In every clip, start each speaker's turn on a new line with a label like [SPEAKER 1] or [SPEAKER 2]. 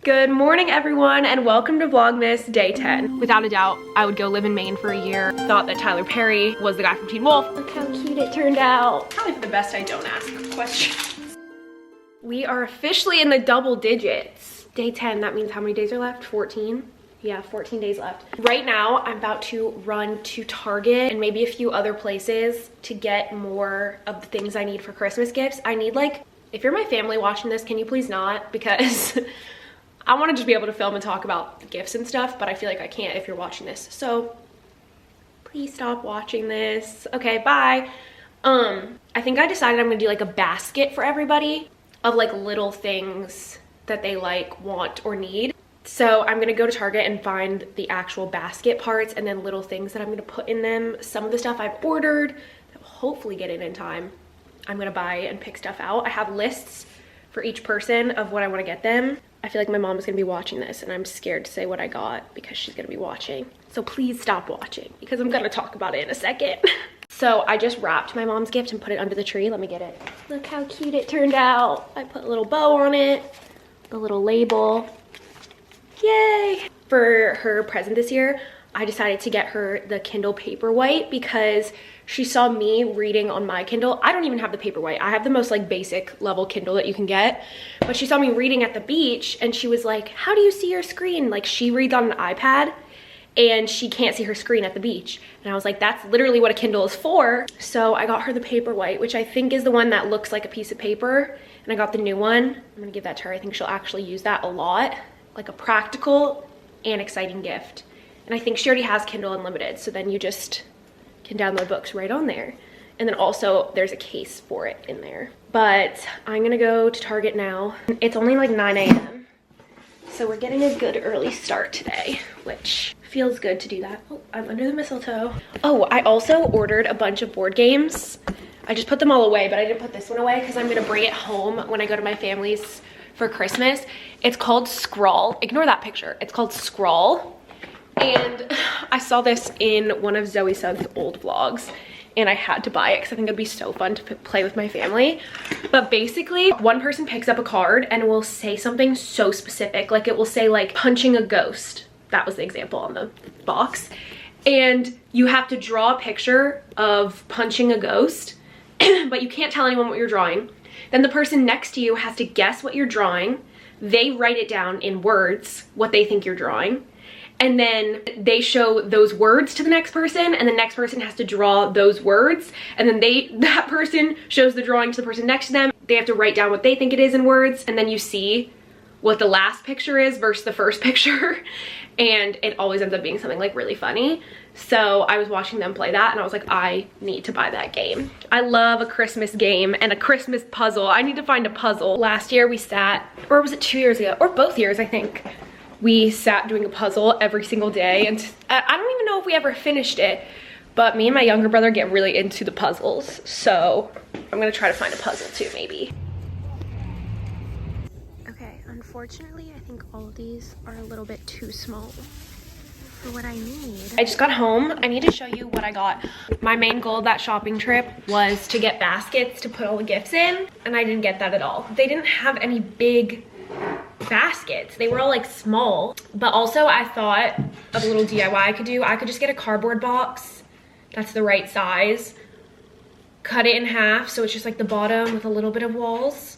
[SPEAKER 1] Good morning, everyone, and welcome to Vlogmas Day 10. Without a doubt, I would go live in Maine for a year. Thought that Tyler Perry was the guy from Teen Wolf. Look how cute it turned out. Probably for the best I don't ask questions. We are officially in the double digits. Day 10, that means how many days are left? 14? Yeah, 14 days left. Right now, I'm about to run to Target and maybe a few other places to get more of the things I need for Christmas gifts. I need, like, if you're my family watching this, can you please not? Because I want to just be able to film and talk about the gifts and stuff, but I feel like I can't if you're watching this. So please stop watching this. Okay, bye. I think I decided I'm gonna do like a basket for everybody of like little things that they like, want, or need. So I'm gonna go to Target and find the actual basket parts and then little things that I'm gonna put in them. Some of the stuff I've ordered that will hopefully get in time. I'm gonna buy and pick stuff out. I have lists for each person of what I wanna get them. I feel like my mom is gonna be watching this and I'm scared to say what I got because she's gonna be watching. So please stop watching because I'm gonna talk about it in a second. So I just wrapped my mom's gift and put it under the tree. Let me get it. Look how cute it turned out. I put a little bow on it, the little label. Yay! For her present this year, I decided to get her the Kindle Paperwhite because she saw me reading on my Kindle. I don't even have the Paperwhite. I have the most like basic level Kindle that you can get. But she saw me reading at the beach and she was like, how do you see your screen? Like she reads on an iPad and she can't see her screen at the beach. And I was like, that's literally what a Kindle is for. So I got her the Paperwhite, which I think is the one that looks like a piece of paper. And I got the new one. I'm gonna give that to her. I think she'll actually use that a lot. Like a practical and exciting gift. And I think she already has Kindle Unlimited, so then you just can download books right on there. And then also there's a case for it in there. But I'm gonna go to Target now. It's only like 9 a.m. So we're getting a good early start today, which feels good to do that. Oh, I'm under the mistletoe. Oh, I also ordered a bunch of board games. I just put them all away, but I didn't put this one away because I'm gonna bring it home when I go to my family's for Christmas. It's called Scrawl. Ignore that picture. It's called Scrawl. And I saw this in one of Zoe Suggs' old vlogs and I had to buy it because I think it'd be so fun to play with my family. But basically, one person picks up a card and it will say something so specific. Like it will say like punching a ghost. That was the example on the box. And you have to draw a picture of punching a ghost, but you can't tell anyone what you're drawing. Then the person next to you has to guess what you're drawing. They write it down in words, what they think you're drawing. And then they show those words to the next person and the next person has to draw those words. And then that person shows the drawing to the person next to them. They have to write down what they think it is in words. And then you see what the last picture is versus the first picture. And it always ends up being something like really funny. So I was watching them play that and I was like, I need to buy that game. I love a Christmas game and a Christmas puzzle. I need to find a puzzle. Last year we sat, or was it 2 years ago? Or both years, I think. We sat doing a puzzle every single day and I don't even know if we ever finished it, but me and my younger brother get really into the puzzles. So I'm gonna try to find a puzzle too, maybe. Okay, unfortunately, I think all of these are a little bit too small for what I need. I just got home. I need to show you what I got. My main goal of that shopping trip was to get baskets to put all the gifts in, and I didn't get that at all. They didn't have any big baskets. They were all like small, but also I thought of a little DIY I could do. I could just get a cardboard box that's the right size, cut it in half so it's just like the bottom with a little bit of walls,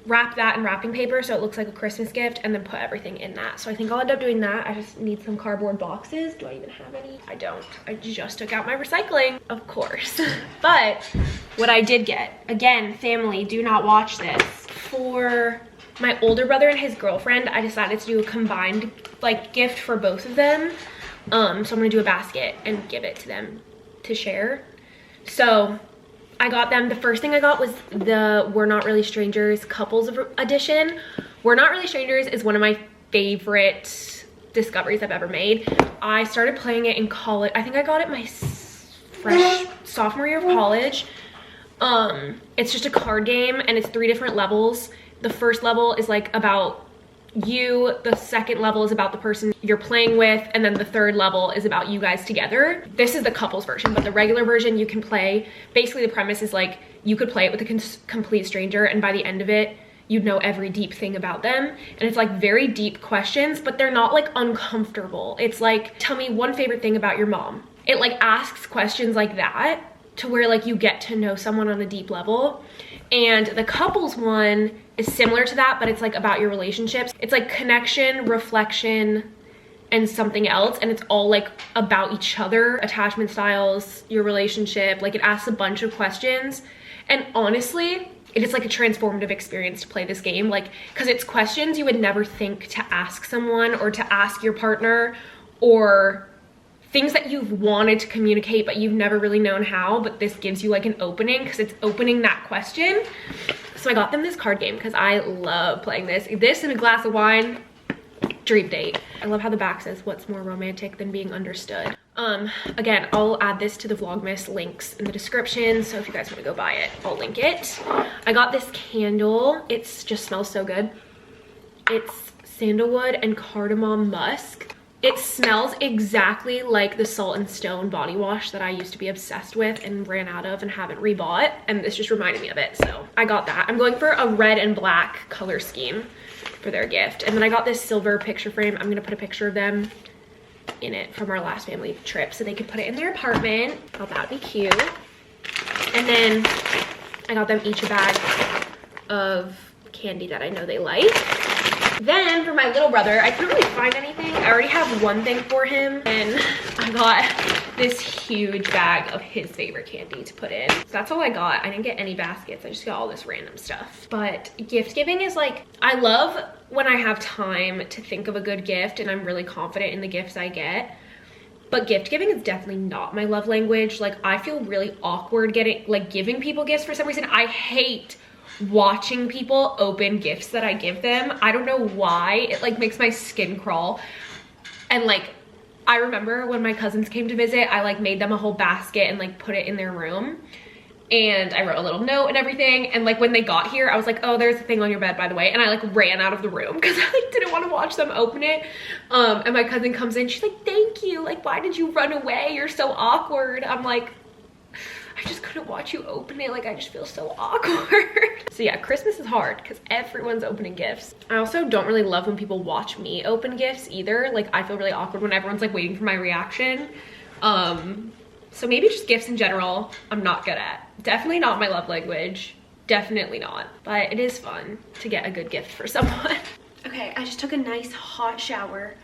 [SPEAKER 1] wrap that in wrapping paper so it looks like a Christmas gift, and then put everything in that. So I think I'll end up doing that. I just need some cardboard boxes. Do I even have any? I don't. I just took out my recycling, of course. But what I did get, again, family, do not watch this. For my older brother and his girlfriend, I decided to do a combined like gift for both of them. So I'm gonna do a basket and give it to them to share. So I got them, the first thing I got was the We're Not Really Strangers couples edition. We're Not Really Strangers is one of my favorite discoveries I've ever made. I started playing it in college. I think I got it my sophomore year of college. It's just a card game and it's 3 different levels. The first level is like about you, the second level is about the person you're playing with, and then the third level is about you guys together. This is the couples version, but the regular version you can play, basically the premise is like you could play it with a complete stranger and by the end of it you'd know every deep thing about them. And it's like very deep questions, but they're not like uncomfortable. It's like, tell me one favorite thing about your mom. It like asks questions like that to where like you get to know someone on a deep level. And the couples one is similar to that, but it's like about your relationships. It's like connection, reflection, and something else, and it's all like about each other, attachment styles, your relationship. Like it asks a bunch of questions, and honestly it is like a transformative experience to play this game, like because it's questions you would never think to ask someone or to ask your partner, or things that you've wanted to communicate but you've never really known how, but this gives you like an opening because it's opening that question. So I got them this card game because I love playing this and a glass of wine. Dream date. I love how the back says, what's more romantic than being understood? Again, I'll add this to the vlogmas links in the description, so if you guys want to go buy it, I'll link it. I got this candle. It just smells so good. It's sandalwood and cardamom musk. It smells exactly like the Salt and Stone body wash that I used to be obsessed with and ran out of and haven't rebought, and this just reminded me of it, so I got that. I'm going for a red and black color scheme for their gift. And then I got this silver picture frame. I'm gonna put a picture of them in it from our last family trip so they could put it in their apartment. Thought that would be cute. And then I got them each a bag of candy that I know they like. Then for my little brother, I couldn't really find anything. I already have one thing for him, and I got this huge bag of his favorite candy to put in. So that's all I got. I didn't get any baskets. I just got all this random stuff. But gift giving is like, I love when I have time to think of a good gift and I'm really confident in the gifts I get. But gift giving is definitely not my love language. Like I feel really awkward giving people gifts for some reason. I hate watching people open gifts that I give them. I don't know why. It like makes my skin crawl. And like, I remember when my cousins came to visit, I like made them a whole basket and like put it in their room. And I wrote a little note and everything. And like when they got here, I was like, oh, there's a thing on your bed, by the way. And I like ran out of the room because I like didn't want to watch them open it. And my cousin comes in, she's like, thank you. Like, why did you run away? You're so awkward. I'm like, I just couldn't watch you open it. Like, I just feel so awkward. So yeah, Christmas is hard because everyone's opening gifts. I also don't really love when people watch me open gifts either. Like, I feel really awkward when everyone's like waiting for my reaction. So maybe just gifts in general, I'm not good at. Definitely not my love language. Definitely not. But it is fun to get a good gift for someone. Okay, I just took a nice hot shower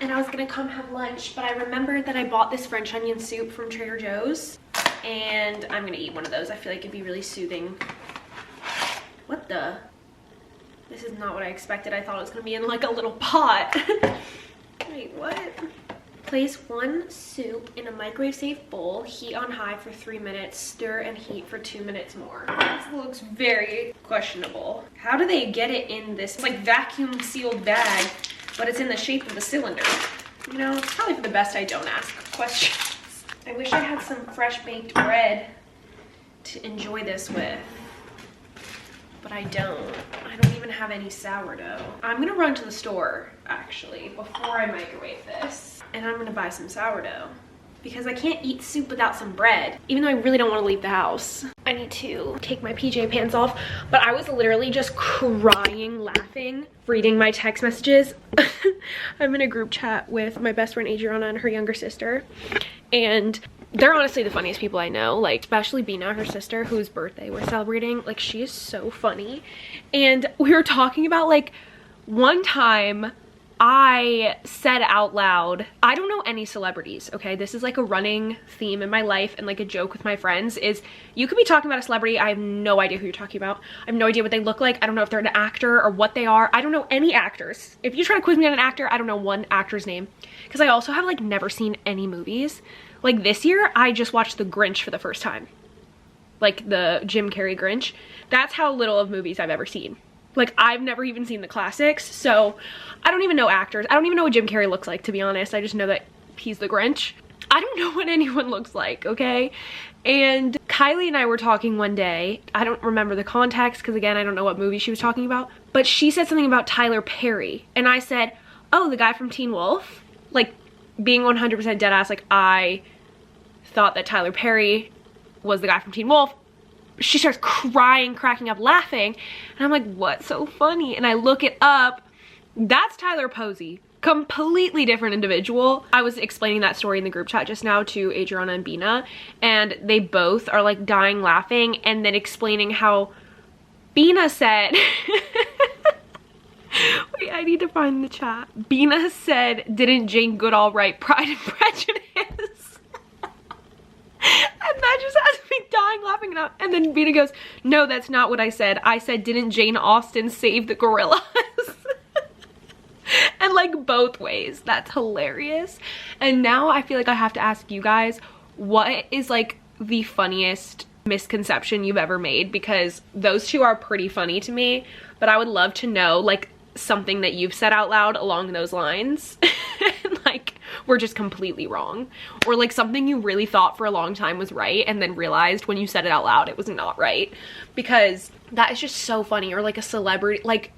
[SPEAKER 1] and I was gonna come have lunch, but I remembered that I bought this French onion soup from Trader Joe's. And I'm gonna eat one of those. I feel like it'd be really soothing. What the? This is not what I expected. I thought it was gonna be in like a little pot. Wait, what? Place one soup in a microwave safe bowl, heat on high for 3 minutes, stir and heat for 2 minutes more. This looks very questionable. How do they get it in this like vacuum sealed bag, but it's in the shape of a cylinder? You know, it's probably for the best I don't ask questions. I wish I had some fresh baked bread to enjoy this with, but I don't. I don't even have any sourdough. I'm gonna run to the store actually before I microwave this, and I'm gonna buy some sourdough because I can't eat soup without some bread, even though I really don't want to leave the house. I need to take my PJ pants off, but I was literally just crying, laughing, reading my text messages. I'm in a group chat with my best friend Adriana and her younger sister, and they're honestly the funniest people I know, like especially Bina, her sister, whose birthday we're celebrating. Like, she is so funny. And we were talking about like one time I said out loud, I don't know any celebrities, okay? This is like a running theme in my life and like a joke with my friends is you could be talking about a celebrity, I have no idea who you're talking about. I have no idea what they look like. I don't know if they're an actor or what they are. I don't know any actors. If you try to quiz me on an actor, I don't know one actor's name. Because I also have like never seen any movies. Like this year, I just watched The Grinch for the first time. Like the Jim Carrey Grinch. That's how little of movies I've ever seen. Like, I've never even seen the classics, so I don't even know actors. I don't even know what Jim Carrey looks like, to be honest. I just know that he's the Grinch. I don't know what anyone looks like, okay? And Kylie and I were talking one day. I don't remember the context, because again, I don't know what movie she was talking about. But she said something about Tyler Perry. And I said, oh, the guy from Teen Wolf? Like, being 100% deadass, like, I thought that Tyler Perry was the guy from Teen Wolf. she starts crying, cracking up, laughing. And I'm like, what's so funny? And I look it up. That's Tyler Posey. Completely different individual. I was explaining that story in the group chat just now to Adriana and Bina, and they both are like dying laughing, and then explaining how Bina said, wait, I need to find the chat. Bina said, didn't Jane Goodall write Pride and Prejudice? And that just has me dying laughing. And then Bina goes, no, that's not what I said. I said, didn't Jane Austen save the gorillas? And like both ways. That's hilarious. And now I feel like I have to ask you guys, what is like the funniest misconception you've ever made? Because those two are pretty funny to me, but I would love to know like something that you've said out loud along those lines. Like we're just completely wrong, or like something you really thought for a long time was right and then realized when you said it out loud it was not right, because that is just so funny. Or like a celebrity, like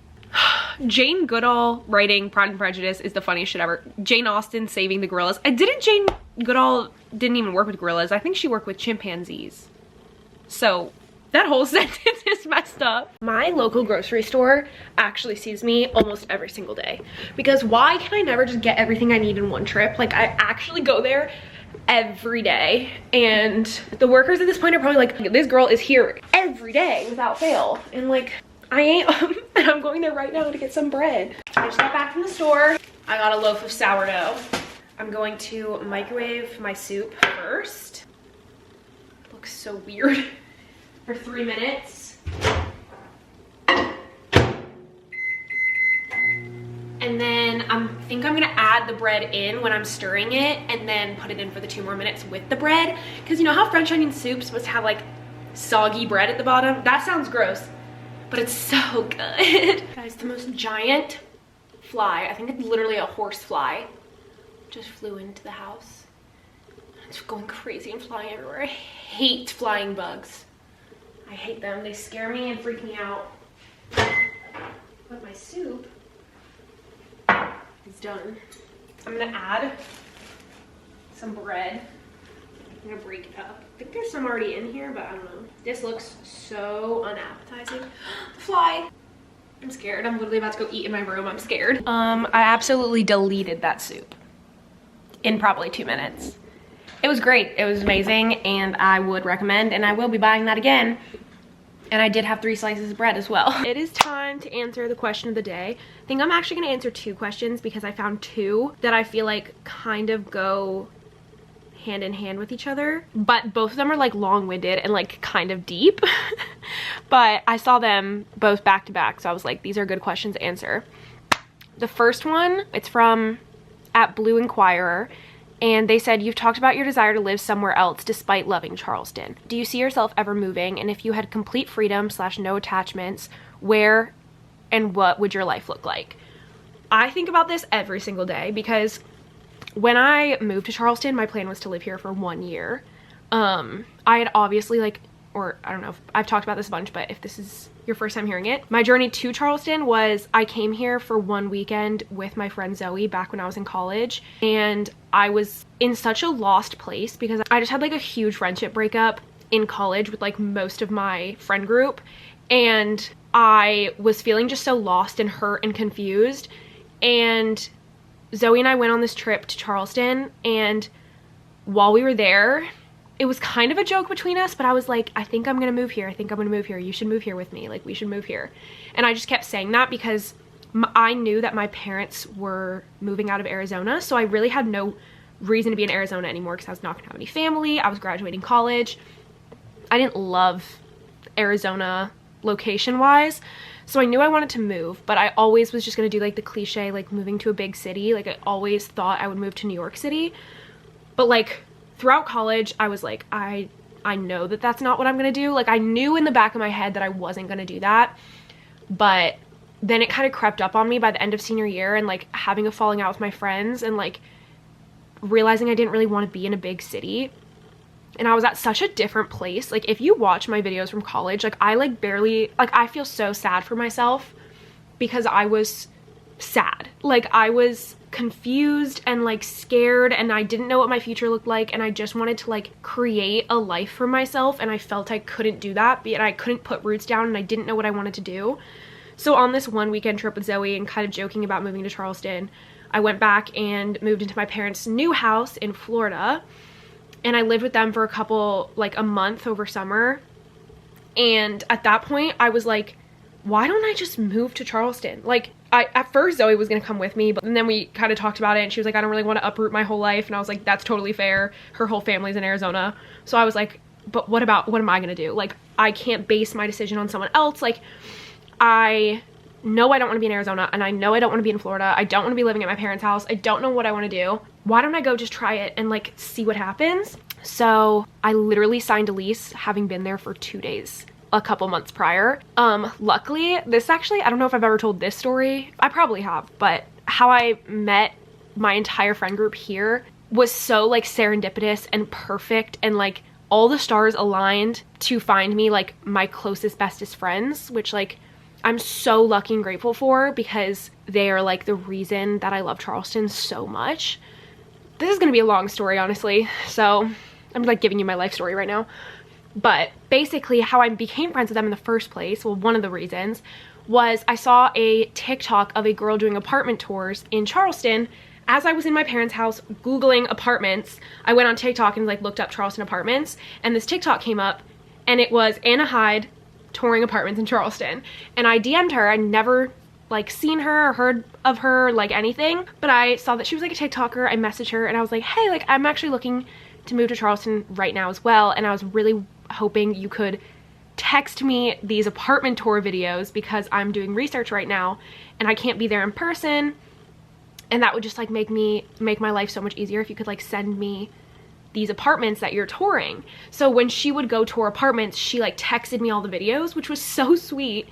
[SPEAKER 1] Jane Goodall writing Pride and Prejudice is the funniest shit ever. Jane Austen saving the gorillas. Jane Goodall didn't even work with gorillas. I think she worked with chimpanzees. So that whole sentence is messed up. My local grocery store actually sees me almost every single day, because why can I never just get everything I need in one trip? Like I actually go there every day, and the workers at this point are probably like, this girl is here every day without fail. And like, I am, and I'm going there right now to get some bread. I just got back from the store. I got a loaf of sourdough. I'm going to microwave my soup first. It looks so weird. For 3 minutes. And then I think I'm gonna add the bread in when I'm stirring it, and then put it in for the 2 more minutes with the bread. Because you know how French onion soup's supposed to have like soggy bread at the bottom? That sounds gross, but it's so good. Guys, the most giant fly, I think it's literally a horse fly, just flew into the house. It's going crazy and flying everywhere. I hate flying bugs. I hate them. They scare me and freak me out. But my soup is done. I'm gonna add some bread. I'm gonna break it up. I think there's some already in here, but I don't know. This looks so unappetizing. Fly. I'm scared. I'm literally about to go eat in my room. I'm scared. I absolutely deleted that soup in probably 2 minutes. It was great. It was amazing, and I would recommend, and I will be buying that again. And I did have 3 slices of bread as well. It is time to answer the question of the day. I think I'm actually gonna answer 2 questions, because I found 2 that I feel like kind of go hand in hand with each other, but both of them are like long-winded and like kind of deep. But I saw them both back to back, so I was like, these are good questions to answer. The first one, it's from @Blue Inquirer, and they said, you've talked about your desire to live somewhere else despite loving Charleston. Do you see yourself ever moving? And if you had complete freedom / no attachments, where and what would your life look like? I think about this every single day, because when I moved to Charleston, my plan was to live here for 1 year. I had obviously like, or I don't know if I've talked about this a bunch, but if this is your first time hearing it, my journey to Charleston was I came here for 1 weekend with my friend Zoe back when I was in college, and I was in such a lost place because I just had like a huge friendship breakup in college with like most of my friend group, and I was feeling just so lost and hurt and confused. And Zoe and I went on this trip to Charleston, and while we were there, it was kind of a joke between us, but I was like, I think I'm gonna move here. I think I'm gonna move here. You should move here with me. Like, we should move here. And I just kept saying that because I knew that my parents were moving out of Arizona, so I really had no reason to be in Arizona anymore because I was not gonna have any family. I was graduating college. I didn't love Arizona location-wise, so I knew I wanted to move, but I always was just gonna do like the cliche, like moving to a big city. Like, I always thought I would move to New York City, but like throughout college, I was like, I know that that's not what I'm gonna do. Like, I knew in the back of my head that I wasn't gonna do that, but then it kind of crept up on me by the end of senior year, and like having a falling out with my friends, and like realizing I didn't really want to be in a big city. And I was at such a different place. Like, if you watch my videos from college, like I like barely, like I feel so sad for myself because I was sad. Like I was confused and like scared, and I didn't know what my future looked like, and I just wanted to like create a life for myself, and I felt I couldn't do that, but I couldn't put roots down, and I didn't know what I wanted to do. So on this one weekend trip with Zoe and kind of joking about moving to Charleston, I went back and moved into my parents' new house in Florida, and I lived with them for a month over summer. And at that point I was like, why don't I just move to Charleston? Like at first Zoe was gonna come with me, but then we kind of talked about it, and she was like, I don't really want to uproot my whole life. And I was like, that's totally fair. Her whole family's in Arizona. So I was like, but what am I gonna do? Like I can't base my decision on someone else. Like I know I don't want to be in Arizona, and I know I don't want to be in Florida. I don't want to be living at my parents' house. I don't know what I want to do. Why don't I go just try it and like see what happens? So I literally signed a lease having been there for 2 days a couple months prior. Luckily, this actually, I don't know if I've ever told this story. I probably have, but how I met my entire friend group here was so like serendipitous and perfect, and like all the stars aligned to find me like my closest, bestest friends, which like I'm so lucky and grateful for, because they are like the reason that I love Charleston so much. This is gonna be a long story, honestly, so I'm like giving you my life story right now. But basically how I became friends with them in the first place, well, one of the reasons was I saw a TikTok of a girl doing apartment tours in Charleston. As I was in my parents' house Googling apartments, I went on TikTok and like looked up Charleston apartments, and this TikTok came up, and it was Anna Hyde touring apartments in Charleston. And I DM'd her. I'd never like seen her or heard of her, like anything, but I saw that she was like a TikToker. I messaged her and I was like, hey, like I'm actually looking to move to Charleston right now as well, and I was really hoping you could text me these apartment tour videos, because I'm doing research right now and I can't be there in person, and that would just like make my life so much easier if you could like send me these apartments that you're touring. So when she would go tour apartments, she like texted me all the videos, which was so sweet,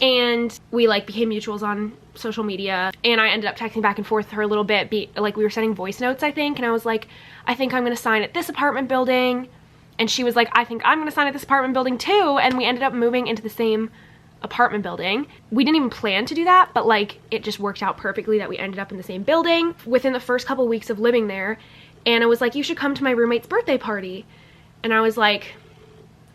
[SPEAKER 1] and we like became mutuals on social media, and I ended up texting back and forth with her a little bit, like we were sending voice notes, I think, and I was like, I think I'm gonna sign at this apartment building, and she was like, I think I'm gonna sign at this apartment building too, and we ended up moving into the same apartment building. We didn't even plan to do that, but like it just worked out perfectly that we ended up in the same building. Within the first couple weeks of living there, Anna was like, you should come to my roommate's birthday party. And I was like,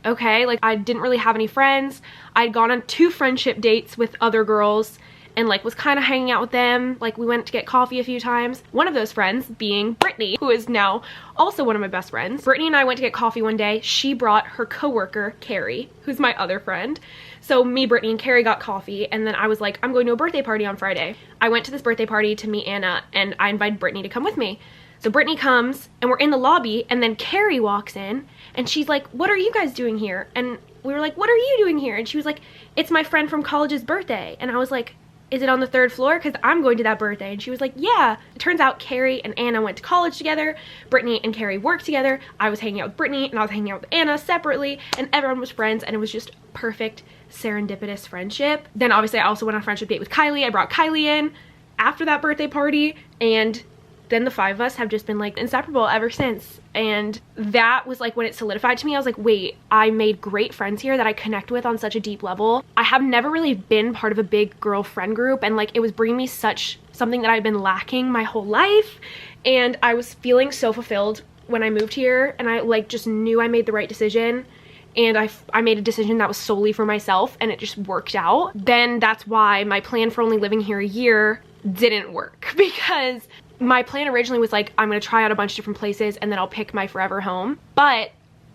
[SPEAKER 1] okay. Like I didn't really have any friends. I'd gone on 2 friendship dates with other girls and like was kind of hanging out with them. Like we went to get coffee a few times. One of those friends being Brittany, who is now also one of my best friends. Brittany and I went to get coffee one day. She brought her coworker, Carrie, who's my other friend. So me, Brittany, and Carrie got coffee, and then I was like, I'm going to a birthday party on Friday. I went to this birthday party to meet Anna, and I invited Brittany to come with me. So Brittany comes, and we're in the lobby, and then Carrie walks in, and she's like, what are you guys doing here? And we were like, what are you doing here? And she was like, it's my friend from college's birthday. And I was like, is it on the 3rd floor? Because I'm going to that birthday. And she was like, yeah. It turns out Carrie and Anna went to college together. Brittany and Carrie worked together. I was hanging out with Brittany, and I was hanging out with Anna separately, and everyone was friends, and it was just perfect serendipitous friendship. Then obviously I also went on a friendship date with Kylie. I brought Kylie in after that birthday party, and then the 5 of us have just been like inseparable ever since. And that was like when it solidified to me. I was like, wait, I made great friends here that I connect with on such a deep level. I have never really been part of a big girl friend group, and like it was bringing me something that I've been lacking my whole life, and I was feeling so fulfilled when I moved here, and I like just knew I made the right decision. And I made a decision that was solely for myself, and it just worked out. Then that's why my plan for only living here a year didn't work, because my plan originally was like, I'm gonna try out a bunch of different places and then I'll pick my forever home. But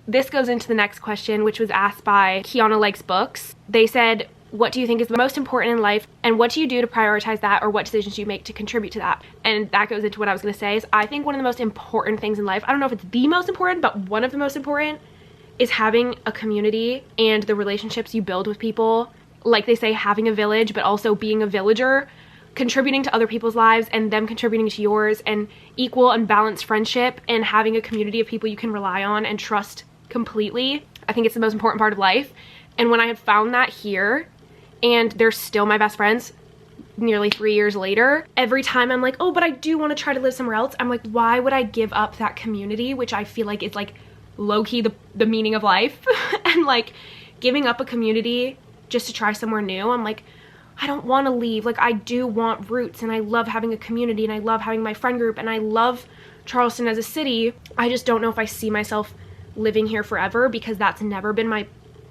[SPEAKER 1] this goes into the next question, which was asked by Kiana Likes Books. They said, what do you think is the most important in life, and what do you do to prioritize that, or what decisions do you make to contribute to that? And that goes into what I was gonna say is, I think one of the most important things in life, I don't know if it's the most important, but one of the most important, is having a community and the relationships you build with people. Like they say, having a village, but also being a villager, contributing to other people's lives and them contributing to yours, and equal and balanced friendship, and having a community of people you can rely on and trust completely. I think it's the most important part of life. And when I had found that here, and they're still my best friends nearly 3 years later, every time I'm like, oh, but I do want to try to live somewhere else, I'm like, why would I give up that community, which I feel like is like low-key the meaning of life? And like giving up a community just to try somewhere new, I'm like, I don't want to leave. Like, I do want roots, and I love having a community, and I love having my friend group, and I love Charleston as a city. I just don't know if I see myself living here forever, because that's never been my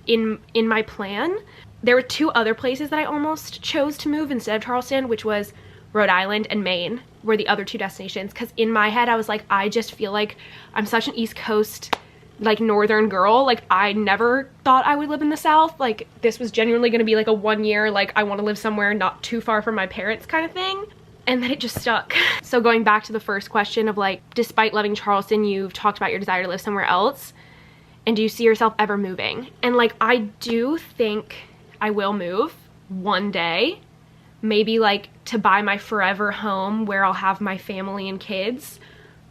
[SPEAKER 1] in my plan. There were 2 other places that I almost chose to move instead of Charleston, which was Rhode Island and Maine were the other 2 destinations, because in my head I was like, I just feel like I'm such an East Coast, like, northern girl. Like, I never thought I would live in the South. Like, this was genuinely going to be like a 1 year, like, I want to live somewhere not too far from my parents kind of thing. And then it just stuck. So going back to the first question of, like, despite loving Charleston, you've talked about your desire to live somewhere else, and do you see yourself ever moving? And, like, I do think I will move one day, maybe, like, to buy my forever home where I'll have my family and kids.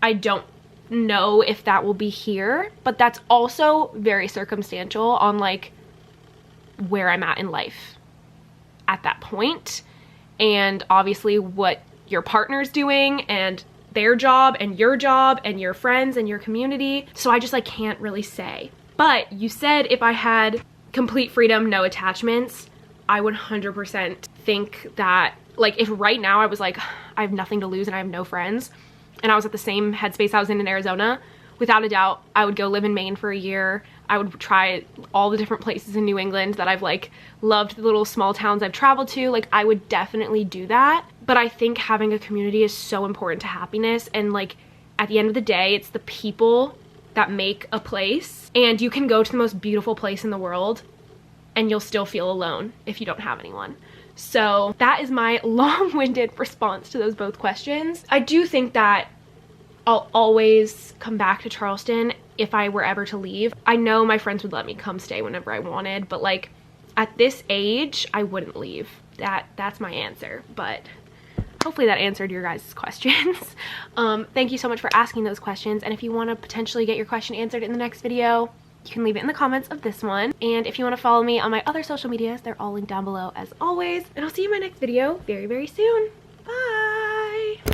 [SPEAKER 1] I don't know if that will be here, but that's also very circumstantial on, like, where I'm at in life at that point, and obviously what your partner's doing and their job and your friends and your community. So I just, like, can't really say. But you said if I had complete freedom, no attachments, I would 100% think that, like, if right now I was like, I have nothing to lose and I have no friends, and I was at the same headspace I was in Arizona, without a doubt, I would go live in Maine for a year. I would try all the different places in New England that I've, like, loved, the little small towns I've traveled to. Like, I would definitely do that. But I think having a community is so important to happiness, and, like, at the end of the day, it's the people that make a place. And you can go to the most beautiful place in the world and you'll still feel alone if you don't have anyone. So that is my long-winded response to those both questions. I do think that I'll always come back to Charleston if I were ever to leave. I know my friends would let me come stay whenever I wanted, but, like, at this age, I wouldn't leave. That's my answer, but hopefully that answered your guys' questions. Thank you so much for asking those questions, and if you want to potentially get your question answered in the next video, you can leave it in the comments of this one. And if you want to follow me on my other social medias, they're all linked down below as always. And I'll see you in my next video very, very soon.